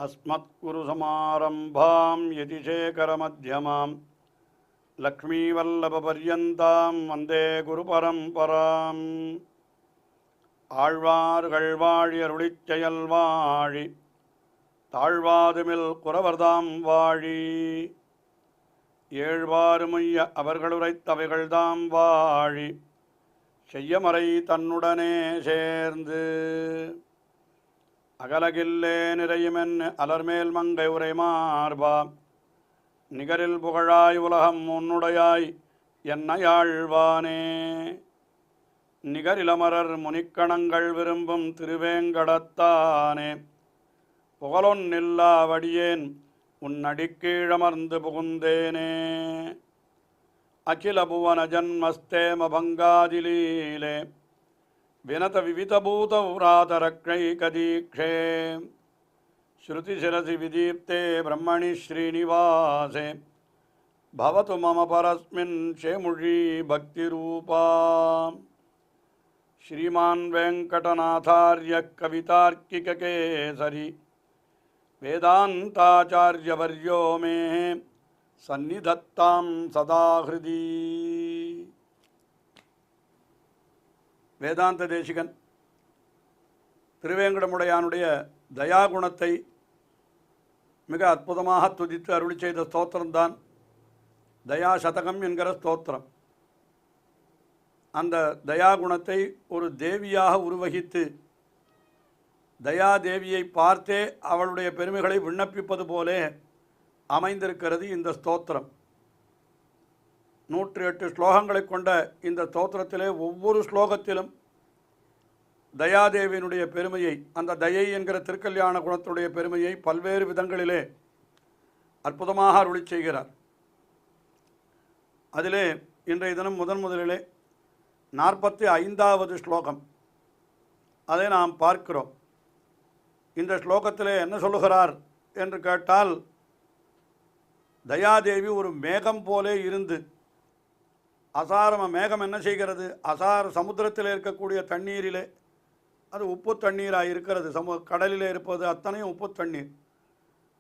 अस्मत्कुरुसमारम्भां यतिशेखरमध्यमां लक्ष्मीवल्लभपर्यन्तां वन्दे गुरुपरम्पराम् ஆழ்வார்கள் வாழி அருளிச் செயல் வாழி தாழ்வாதுமில் குறவர்தாம் வாழி ஏழ்வாறுமைய அவர்களுரைத்தவைகள்தாம் வாழி செய்யமறை தன்னுடனே சேர்ந்து அகலகில்லே நிறையுமென் அலர்மேல் மங்கை உரை மார்பா நிகரில் புகழாய் உலகம் உன்னுடையாய் என்னையாழ்வானே நிகரிலமரர் முனிக்கணங்கள் விரும்பும் திருவேங்கடத்தானே புகழொன்னில்லா வடியேன் உன்னடிக்கீழமர்ந்து புகுந்தேனே அகில புவன ஜன்மஸ்தேம பங்காதிலீலே வினத விவிதபூத உராதரக்ஷைகதீக்ஷே ஸ்ருதிசிரசி விதீப்தே பிரம்மணி ஸ்ரீனிவாசே பவது மம பரஸ்மின் ஷேமுழி பக்திரூபா श्रीमान वेंकटनाथार्य कवितार्किककेसरी वेदांताचार्यवर्यो मे सन्निधत्तां सदा हृदि வேதாந்த தேசிகன் திருவேங்கடமுடையானுடைய தயாகுணத்தை மிக அற்புதமாக துதித்து அருளி செய்த ஸ்தோத்திரம்தான் தயா சதகம் என்கிற ஸ்தோத்திரம். அந்த தயாகுணத்தை ஒரு தேவியாக உருவகித்து தயாதேவியை பார்த்தே அவளுடைய பெருமைகளை விண்ணப்பிப்பது போலே அமைந்திருக்கிறது இந்த ஸ்தோத்திரம். 108 ஸ்லோகங்களை கொண்ட இந்த ஸ்தோத்திரத்திலே ஒவ்வொரு ஸ்லோகத்திலும் தயாதேவியினுடைய பெருமையை, அந்த தயை என்கிற திருக்கல்யாண குணத்துடைய பெருமையை பல்வேறு விதங்களிலே அற்புதமாக அருளி செய்கிறார். அதிலே இன்றைய தினம் முதலிலே 45வது ஸ்லோகம், அதை நாம் பார்க்கிறோம். இந்த ஸ்லோகத்திலே என்ன சொல்லுகிறார் என்று கேட்டால், தயாதேவி ஒரு மேகம் போலே இருந்து, மேகம் என்ன செய்கிறது, சமுத்திரத்தில் இருக்கக்கூடிய தண்ணீரிலே அது உப்பு தண்ணீராக இருக்கிறது. கடலிலே இருப்பது அத்தனையும் உப்பு தண்ணீர்.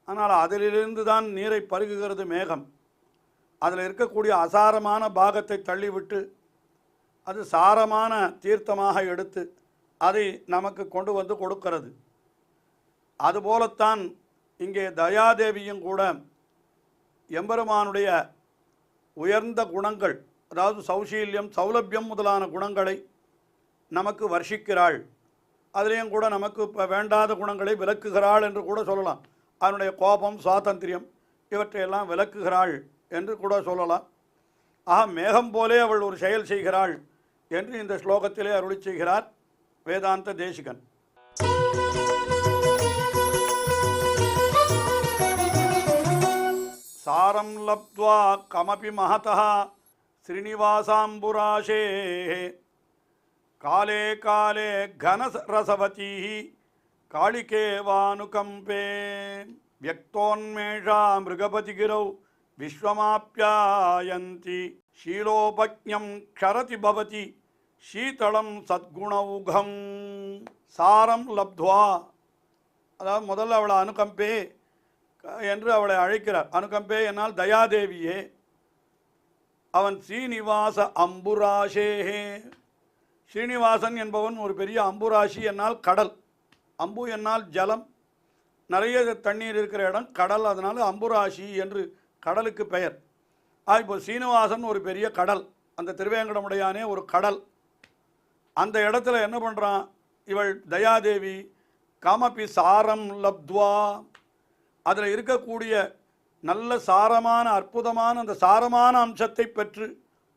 ஆனால் அதிலிருந்து தான் நீரை பருகுகிறது மேகம். அதில் இருக்கக்கூடிய அசாரமான பாகத்தை தள்ளிவிட்டு அது சாரமான தீர்த்தமாக எடுத்து அதை நமக்கு கொண்டு வந்து கொடுக்கிறது. அதுபோலத்தான் இங்கே தயாதேவியும் கூட எம்பெருமானுடைய உயர்ந்த குணங்கள், அதாவது சௌசீல்யம், சௌலபியம் முதலான குணங்களை நமக்கு வர்ஷிக்கிறாள். அதிலேயும் கூட நமக்கு இப்போ வேண்டாத குணங்களை விலக்குகிறாள் என்று கூட சொல்லலாம். அதனுடைய கோபம், சுவாதந்திரியம் இவற்றையெல்லாம் விலக்குகிறாள் என்று கூட சொல்லலாம். மேகம் போலே அவள் ஒரு செயல் செய்கிறாள் என்று இந்த ஸ்லோகத்திலே அருளி செய்கிறார் வேதாந்த தேசிகன். சாரம் லப்த்வா கமபி மஹதः ஸ்ரீனிவாசாம்புராஷே காலே காலே கனரசவதி காளிகேவானுகம்பே வியக்தோன்மேஷா மிருகபதிகிரௌ விஸ்வமாப்யாயந்தி ஷீலோபக்ஞம் க்ஷரதி பவதி ஷீதளம் சத்குணௌகம். சாரம் லப்த்வா, அதாவது முதல்ல அவளை அனுகம்பே என்று அவளை அழைக்கிறார். அனுகம்பே என்னால் தயாதேவியே. அவன் ஸ்ரீனிவாச அம்புராஷேஹே. ஸ்ரீனிவாசன் என்பவன் ஒரு பெரிய அம்புராசி என்னால் கடல், அம்பு என்னால் ஜலம், நிறைய தண்ணீர் இருக்கிற இடம் கடல், அதனால் அம்புராசி என்று கடலுக்கு பெயர். இப்போ ஸ்ரீனிவாசன் ஒரு பெரிய கடல், அந்த திருவேங்கடமுடையானே ஒரு கடல். அந்த இடத்துல என்ன பண்ணுறான் இவள் தயாதேவி, கமபி சாரம் லப்த்வா, அதில் இருக்கக்கூடிய நல்ல சாரமான அற்புதமான அந்த சாரமான அம்சத்தை பெற்று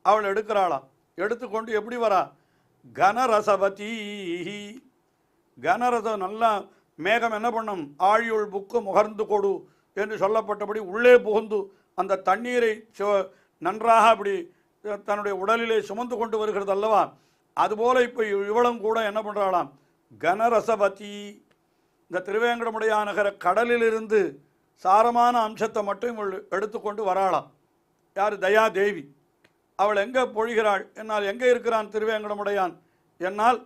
அவள் எடுக்கிறாளாம். எடுத்துக்கொண்டு எப்படி வரா, கனரசவதி, கனரசம் நல்லா மேகம் என்ன பண்ணும், ஆழியுள் புக்கு முகர்ந்து கொடு என்று சொல்லப்பட்டபடி உள்ளே புகுந்து அந்த தண்ணீரை நன்றாக அப்படி தன்னுடைய உடலிலே சுமந்து கொண்டு வருகிறது அல்லவா. அதுபோல் இப்போ இவளும் கூட என்ன பண்ணுறாளாம், கனரசவதி, இந்த திருவேங்கடமுடையானகர கடலிலிருந்து சாரமான அம்சத்தை மட்டும் இவள் எடுத்துக்கொண்டு வராளாம். யார், தயாதேவி. அவள் எங்கே பொழிகிறாள் என்னால், எங்கே இருக்கிறான் திருவேங்கடமுடையான் என்னால்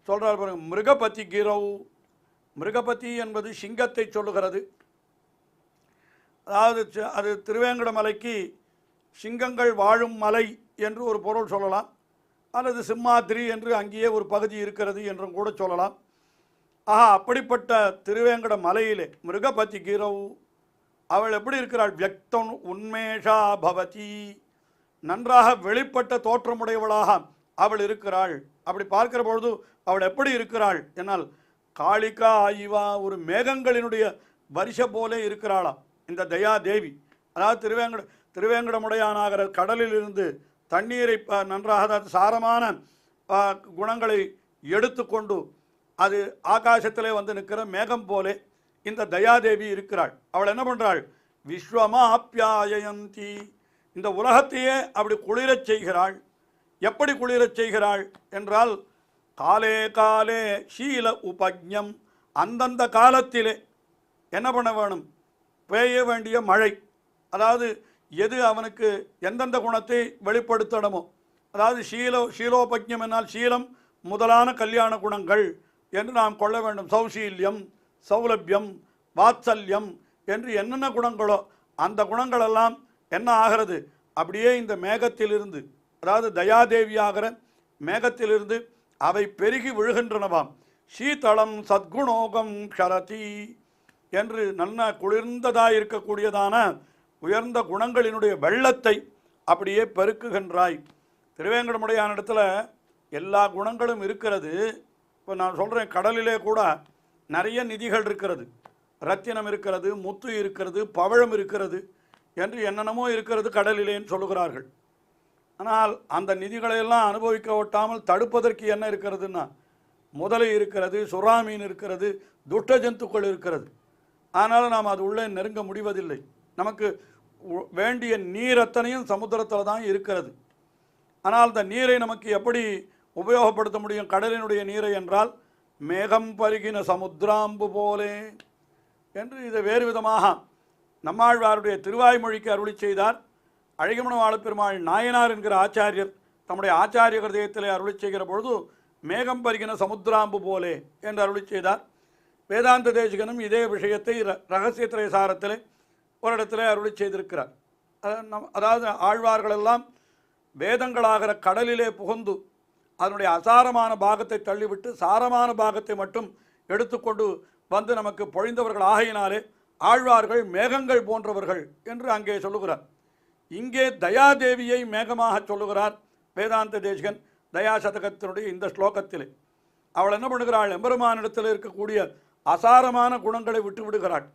சொல்கிறார் பாருங்க, மிருகபதி கிரௌ. மிருகபதி என்பது சிங்கத்தை சொல்லுகிறது. அதாவது அது திருவேங்கடமலைக்கு சிங்கங்கள் வாழும் மலை என்று ஒரு பொருள் சொல்லலாம், அல்லது சிம்மாதிரி என்று அங்கேயே ஒரு பகுதி இருக்கிறது என்றும் கூட சொல்லலாம். அப்படிப்பட்ட திருவேங்கட மலையிலே மிருகபதி கிரவு அவள் எப்படி இருக்கிறாள்? வியக்தம் உன்மேஷா பவதி, நன்றாக வெளிப்பட்ட தோற்றமுடையவளாக அவள் இருக்கிறாள். அப்படி பார்க்கிற பொழுது அவள் எப்படி இருக்கிறாள் என்னால் காளிகா ஆயிவா, ஒரு மேகங்களினுடைய வரிச போலே இருக்கிறாளாம் இந்த தயாதேவி. அதாவது திருவேங்கடமுடையானாகிற கடலில் இருந்து தண்ணீரை நன்றாக, அதாவது சாரமான குணங்களை எடுத்துக்கொண்டு அது ஆகாசத்திலே வந்து நிற்கிற மேகம் போலே இந்த தயாதேவி இருக்கிறாள். அவள் என்ன பண்ணுறாள்? விஸ்வமாப்யாயந்தி, இந்த உலகத்தையே அப்படி குளிரச் செய்கிறாள். எப்படி குளிரச் செய்கிறாள் என்றால், காலே காலே ஷீல உபஜ்ஞம், அந்தந்த காலத்திலே என்ன பண்ண வேணும்? பெய்ய வேண்டிய மழை, அதாவது எது அவனுக்கு எந்தெந்த குணத்தை வெளிப்படுத்தணுமோ, அதாவது ஷீலோபஜ்ஞம் என்னால் ஷீலம் முதலான கல்யாண குணங்கள் என்று நாம் கொள்ள வேண்டும். சௌசீல்யம், சௌலபியம், வாத்சல்யம் என்று என்னென்ன குணங்களோ அந்த குணங்களெல்லாம் என்ன ஆகிறது? அப்படியே இந்த மேகத்திலிருந்து, அதாவது தயாதேவியாகிற மேகத்திலிருந்து அவை பெருகி விழுகின்றனவாம். சீதளம் சத்குணோகம் க்ஷரதி என்று நல்ல குளிர்ந்ததாக இருக்கக்கூடியதான உயர்ந்த குணங்களினுடைய வெள்ளத்தை அப்படியே பெருக்குகின்றாய். திருவேங்கடமுடையான இடத்துல எல்லா குணங்களும் இருக்கிறது. இப்போ நான் சொல்கிறேன், கடலிலே கூட நிறைய நிதிகள் இருக்கிறது, ரத்தினம் இருக்கிறது, முத்து இருக்கிறது, பவழம் இருக்கிறது என்று என்னென்னமோ இருக்கிறது கடலிலேன்னு சொல்லுகிறார்கள். ஆனால் அந்த நிதிகளையெல்லாம் அனுபவிக்க ஒட்டாமல் தடுப்பதற்கு என்ன இருக்கிறதுன்னா, முதலை இருக்கிறது, சுறாமீன் இருக்கிறது, துஷ்ட ஜந்துக்கள் இருக்கிறது. ஆனாலும் நாம் அது உள்ளே நெருங்க முடிவதில்லை. நமக்கு வேண்டிய நீர் அத்தனையும் சமுத்திரத்தில் தான் இருக்கிறது. ஆனால் அந்த நீரை நமக்கு எப்படி உபயோகப்படுத்த முடியும்? கடலினுடைய நீரை என்றால் மேகம் பருகின சமுத்திராம்பு போலே என்று இதை வேறு விதமாக நம்மாழ்வாருடைய திருவாய்மொழிக்கு அருளி செய்தார். அழகிமணவாள பெருமாள் நாயனார் என்கிற ஆச்சாரியர் தம்முடைய ஆச்சாரிய ஹிருதயத்திலே அருளி செய்கிற பொழுது மேகம் பருகின சமுத்திராம்பு போலே என்று அருளி செய்தார். வேதாந்த தேசிகனும் இதே விஷயத்தை ரகசிய திரைசாரத்திலே ஒரு இடத்துல அருளி செய்திருக்கிறார். அதாவது ஆழ்வார்களெல்லாம் வேதங்களாகிற கடலிலே புகுந்து அதனுடைய அசாரமான பாகத்தை தள்ளிவிட்டு சாரமான பாகத்தை மட்டும் எடுத்துக்கொண்டு வந்து நமக்கு பொழிந்தவர்கள் ஆகையினாலே ஆழ்வார்கள் மேகங்கள் போன்றவர்கள் என்று அங்கே சொல்லுகிறார். இங்கே தயாதேவியை மேகமாக சொல்லுகிறார் வேதாந்த தேசிகன் தயாசதகத்தினுடைய இந்த ஸ்லோகத்திலே. அவள் என்ன பண்ணுகிறாள்? எம்பெருமானிடத்தில் இருக்கக்கூடிய அசாரமான குணங்களை விட்டு விடுகிறாள்.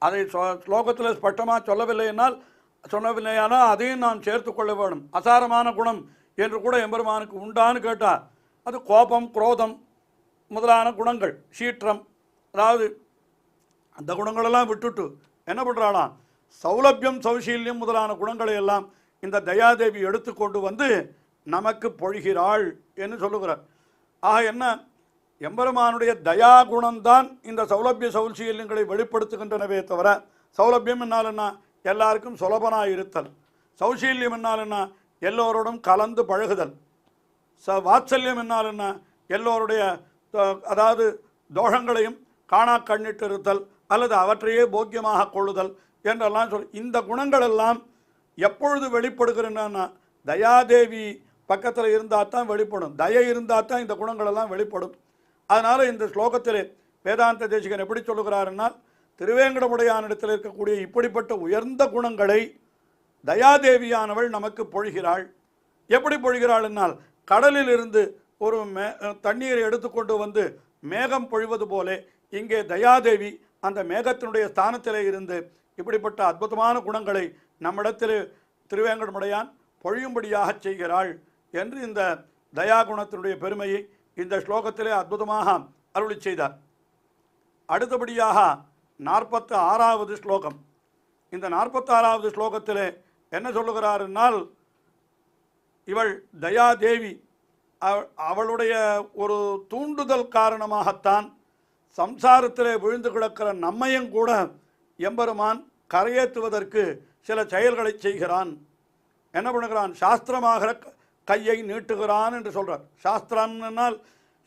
அதை ஸ்லோகத்தில் ஸ்பஷ்டமாக சொல்லவில்லையானால் அதையும் நாம் சேர்த்து கொள்ள வேண்டும். அசாரமான குணம் என்று கூட எம்பெருமானுக்கு உண்டான்னு கேட்டால் அது கோபம், குரோதம் முதலான குணங்கள், சீற்றம், அதாவது அந்த குணங்களெல்லாம் விட்டுட்டு என்ன பண்ணுறாளாம்? சௌலபியம், சௌசீல்யம் முதலான குணங்களை எல்லாம் இந்த தயாதேவி எடுத்துக்கொண்டு வந்து நமக்கு பொழிகிறாள் என்று சொல்லுகிறார். என்ன, எம்பெருமானுடைய தயா குணம்தான் இந்த சௌலபிய சௌசீல்யங்களை வெளிப்படுத்துகின்றனவே தவிர, சௌலபியம் என்னால் என்ன? எல்லாருக்கும் சுலபனாக இருத்தல். சௌசீல்யம் என்னால் என்ன? எல்லோரோடும் கலந்து பழகுதல். வாத்சல்யம் என்னால் என்ன? எல்லோருடைய அதாவது தோஷங்களையும் காணா கண்ணிட்டு இருத்தல் அல்லது அவற்றையே போக்கியமாக கொள்ளுதல் என்றெல்லாம் இந்த குணங்கள் எல்லாம் எப்பொழுது வெளிப்படுகிறன்னா தயாதேவி பக்கத்தில் இருந்தால் தான் வெளிப்படும். தயை இருந்தால் தான் இந்த குணங்கள் எல்லாம் வெளிப்படும். அதனால் இந்த ஸ்லோகத்திலே வேதாந்த தேசிகன் எப்படி சொல்லுகிறாருன்னால், திருவேங்கடமுடையானிடத்தில் இருக்கக்கூடிய இப்படிப்பட்ட உயர்ந்த குணங்களை தயாதேவியானவள் நமக்கு பொழிகிறாள். எப்படி பொழிகிறாள் என்னால், கடலில் இருந்து ஒரு தண்ணீரை எடுத்துக்கொண்டு வந்து மேகம் பொழிவது போலே இங்கே தயாதேவி அந்த மேகத்தினுடைய ஸ்தானத்திலே இருந்து இப்படிப்பட்ட அற்புதமான குணங்களை நம்மிடத்தில் திருவேங்கடமுடையான் பொழியும்படியாக செய்கிறாள் என்று இந்த தயாகுணத்தினுடைய பெருமையை இந்த ஸ்லோகத்திலே அற்புதமாக அருளி செய்தார். அடுத்தபடியாக 46வது ஸ்லோகம். இந்த 46வது ஸ்லோகத்திலே என்ன சொல்லுகிறாருன்னால், இவள் தயாதேவி அவளுடைய ஒரு தூண்டுதல் காரணமாகத்தான் சம்சாரத்திலே விழுந்து கிடக்கிற நம்மையும் கூட எம்பெருமான் கரையேற்றுவதற்கு சில செயல்களை செய்கிறான். என்ன பண்ணுகிறான்? சாஸ்திரமாகிற கையை நீட்டுகிறான் என்று சொல்கிறார். சாஸ்திரம்னால்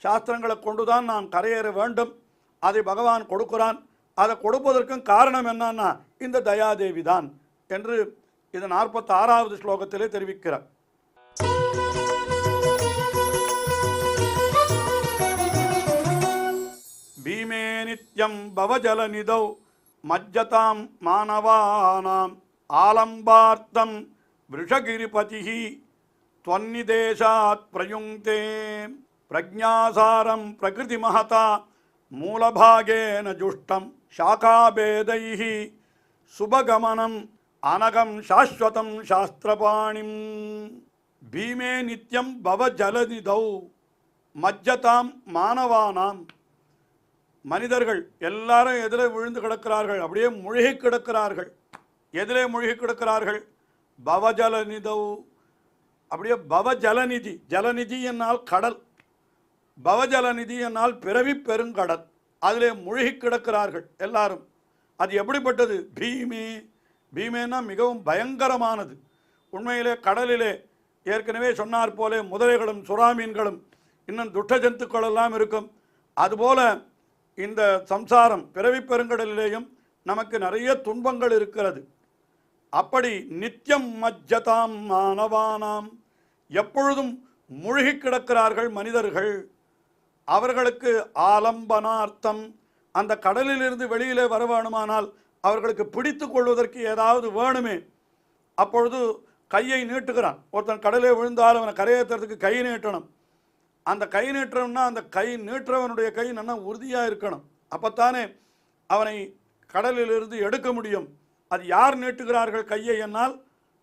சாஸ்திரங்களை கொண்டுதான் நாம் கரையேற வேண்டும். அதை பகவான் கொடுக்கிறான். அதை கொடுப்பதற்கும் காரணம் என்னன்னா இந்த தயாதேவி தான் என்று இது 46வது ஸ்லோகத்திலே தெரிவிக்கிறார். பீமே நித்யம் பவஜலநிதௌ மஜ்ஜதாம் மானவானாம் ஆலம்பார்த்தம் விருஷகிரிபதிஹி त्वन्निदेशात् प्रयुङ्क्ते प्रज्ञासारं प्रकृतिमहता मूलभागेन जुष्टं शाखाभेदैः सुभगमनम् अनघं शाश्वतं शास्त्रपाणिं भीमे नित्यं भवजलनिधौ மஜ்ஜதாம் மானவானாம். மனிதர்கள் எல்லாரும் எதிலே விழுந்து கிடக்கிறார்கள், அப்படியே முழுகி கிடக்கிறார்கள். எதிலே முழுகி கிடக்கிறார்கள்? பவஜலநிதௌ, அப்படியே பவஜலநிதி. ஜலநிதி என்னால் கடல், பவஜலநிதி என்னால் பிறவி பெருங்கடல். அதிலே முழுகி கிடக்கிறார்கள் எல்லாரும். அது எப்படிப்பட்டது? பீமே. பீமேனா மிகவும் பயங்கரமானது. உண்மையிலே கடலிலே ஏற்கனவே சொன்னார் போலே முதலைகளும் சுறாமீன்களும் இன்னும் துஷ்ட ஜந்துக்கள் எல்லாம் இருக்கும். அதுபோல இந்த சம்சாரம் பிறவி பெருங்கடலிலேயும் நமக்கு நிறைய துன்பங்கள் இருக்கிறது. அப்படி நித்தியம் மஜ்ஜதாம் மானவானாம், எப்பொழுதும் முழுகி கிடக்கிறார்கள் மனிதர்கள். அவர்களுக்கு ஆலம்பனார்த்தம், அந்த கடலிலிருந்து வெளியிலே வர வேணுமானால் அவர்களுக்கு பிடித்து கொள்வதற்கு ஏதாவது வேணுமே. அப்பொழுது கையை நீட்டுகிறான். ஒருத்தன் கடலே விழுந்தால் அவனை கரையேற்றுறதுக்கு கை நீட்டணும். அந்த கை நீட்டுறோம்னா அந்த கை நீட்டுறவனுடைய கை நல்லா உறுதியாக இருக்கணும். அப்போத்தானே அவனை கடலிலிருந்து எடுக்க முடியும். அது யார் நீட்டுகிறார்கள் கையை என்னால்?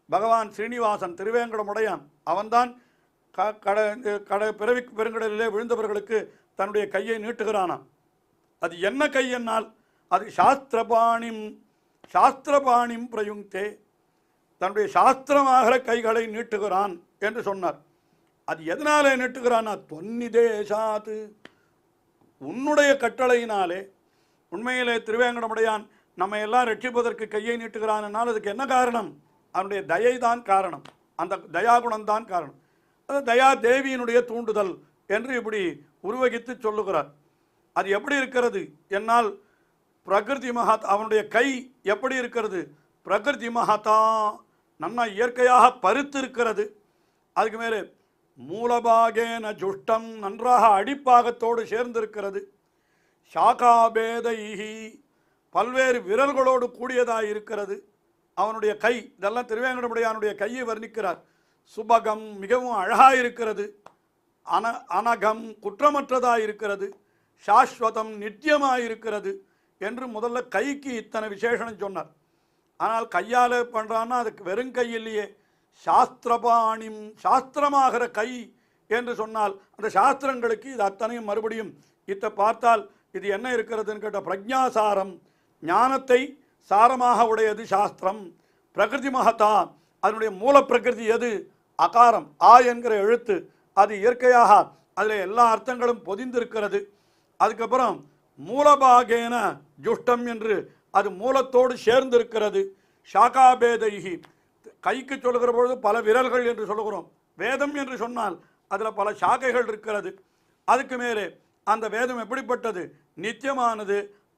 பகவான் ஸ்ரீனிவாசன், திருவேங்கடமுடையான். அவன்தான் பிறவி பெருங்கடலிலே விழுந்தவர்களுக்கு தன்னுடைய கையை நீட்டுகிறானாம். அது என்ன கை என்னால்? அது சாஸ்திரபாணிம், சாஸ்திரபாணிம் பிரயுங்தே, தன்னுடைய சாஸ்திரமாகிற கைகளை நீட்டுகிறான் என்று சொன்னார். அது எதனாலே நீட்டுகிறான்னா தொன்னிதேசாத்து, உன்னுடைய கட்டளையினாலே. உண்மையிலே திருவேங்கடமுடையான் நம்ம எல்லாம் ரட்சிப்பதற்கு கையை நீட்டுகிறான் என்னால் அதுக்கு என்ன காரணம்? அவனுடைய தயை தான் காரணம், அந்த தயாகுணம்தான் காரணம். அது தயா தேவியினுடைய தூண்டுதல் என்று இப்படி உருவகித்து சொல்லுகிறார். அது எப்படி இருக்கிறது என்னால் பிரகிருதி மகத், அவனுடைய கை எப்படி இருக்கிறது? பிரகிருதி மகதா, நன்னா இயற்கையாக பருத்து இருக்கிறது. அதுக்கு மேலே மூலபாகேன ஜுஷ்டம், நன்றாக அடிப்பாகத்தோடு சேர்ந்திருக்கிறது. சாகாபேதைஹி, பல்வேறு விரல்களோடு கூடியதாக இருக்கிறது அவனுடைய கை. இதெல்லாம் திருவேங்கடமுடையானுடைய கையை வர்ணிக்கிறார். சுபகம், மிகவும் அழகாக இருக்கிறது. அனகம், குற்றமற்றதாக இருக்கிறது. சாஸ்வதம், நித்தியமாக இருக்கிறது என்று முதல்ல கைக்கு இத்தனை விசேஷனம் சொன்னார். ஆனால் கையால் பண்ணுறான்னா அதுக்கு வெறும் கை இல்லையே, சாஸ்திரபாணிம், சாஸ்திரமாகிற கை என்று சொன்னால் அந்த சாஸ்திரங்களுக்கு இது அத்தனையும் மறுபடியும் இதை பார்த்தால் இது என்ன இருக்கிறதுன்னு கேட்ட பிரஜாசாரம், ஞானத்தை சாரமாக உடையது சாஸ்திரம். பிரகிருதி மகதா, அதனுடைய மூல பிரகிருதி எது? அகாரம், ஆ என்கிற எழுத்து. அது இயற்கையாக அதில் எல்லா அர்த்தங்களும் பொதிந்திருக்கிறது. அதுக்கப்புறம் மூலபாகேன ஜுஷ்டம் என்று அது மூலத்தோடு சேர்ந்திருக்கிறது. சாகாபேதைகி, கைக்கு சொல்லுகிற பொழுது பல விரல்கள் என்று சொல்லுகிறோம். வேதம் என்று சொன்னால் அதில் பல சாக்கைகள் இருக்கிறது. அதுக்கு மேலே அந்த வேதம் எப்படிப்பட்டது? நித்தியமானது.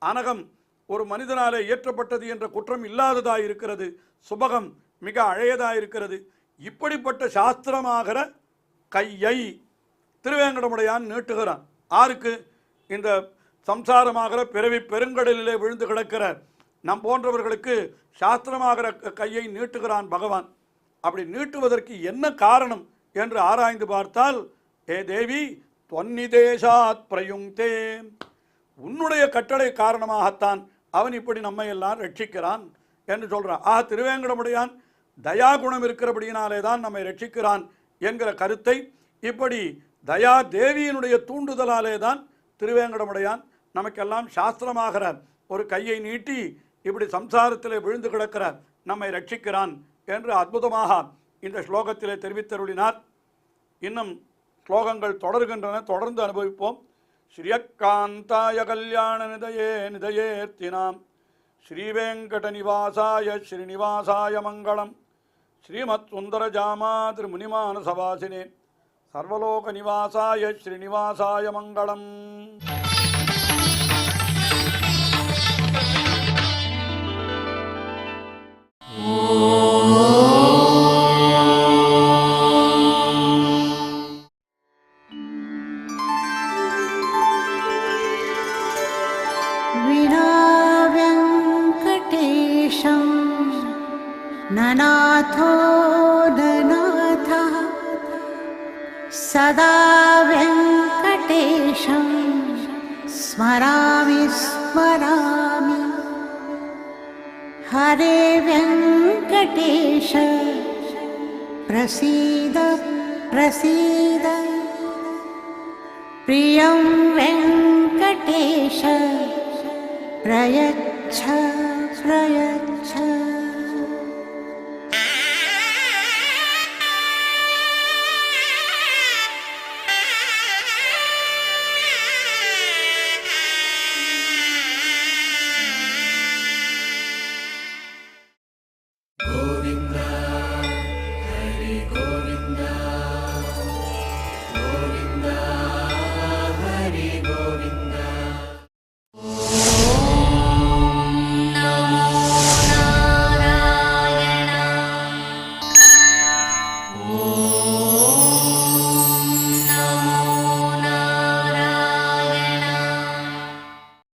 அனகம், ஒரு மனிதனாலே இயற்றப்பட்டது என்ற குற்றம் இல்லாததாக இருக்கிறது. சுபகம், மிக அழையதாக இருக்கிறது. இப்படிப்பட்ட சாஸ்திரமாகிற கையை திருவேங்கடமுடையான் நீட்டுகிறான். ஆருக்கு? இந்த சம்சாரமாகிற பிறவி பெருங்கடலிலே விழுந்து கிடக்கிற நம் போன்றவர்களுக்கு சாஸ்திரமாகிற கையை நீட்டுகிறான் பகவான். அப்படி நீட்டுவதற்கு என்ன காரணம் என்று ஆராய்ந்து பார்த்தால், ஏ தேவி தொன்னிதேசாத் பிரயுங்தே, உன்னுடைய கட்டளை காரணமாகத்தான் அவன் இப்படி நம்மை எல்லாம் ரட்சிக்கிறான் என்று சொல்கிறான். ஆக திருவேங்கடமுடையான் தயாகுணம் இருக்கிறபடியினாலே தான் நம்மை ரட்சிக்கிறான் என்கிற கருத்தை இப்படி தயா தேவியினுடைய தூண்டுதலாலே தான் திருவேங்கடமுடையான் நமக்கெல்லாம் சாஸ்திரமாகிற ஒரு கையை நீட்டி இப்படி சம்சாரத்திலே விழுந்து கிடக்கிற நம்மை ரட்சிக்கிறான் என்று அற்புதமாக இந்த ஸ்லோகத்திலே தெரிவித்தருளினார். இன்னும் ஸ்லோகங்கள் தொடர்கின்றன, தொடர்ந்து அனுபவிப்போம். ஸ்ரீயக்காந்தாய கல்யாண நிதயே நிதயேர்த்தினாம் ஸ்ரீவேங்கட நிவாசாய ஸ்ரீனிவாசாய மங்களம். ஸ்ரீமத் சுந்தரஜாமா திருமுனிமானசவாசினே சர்வலோக நிவாசாய ஸ்ரீனிவாசாய மங்களம். विनाव्यङ्कटेशं ननाथो ननाथः सदा व्यङ्कटेशं स्मरामि स्मरामि। हरे व्यङ्कटेश प्रसीद प्रसीद। प्रियं वेङ्कटेश प्रयच्छ प्रयच्छ।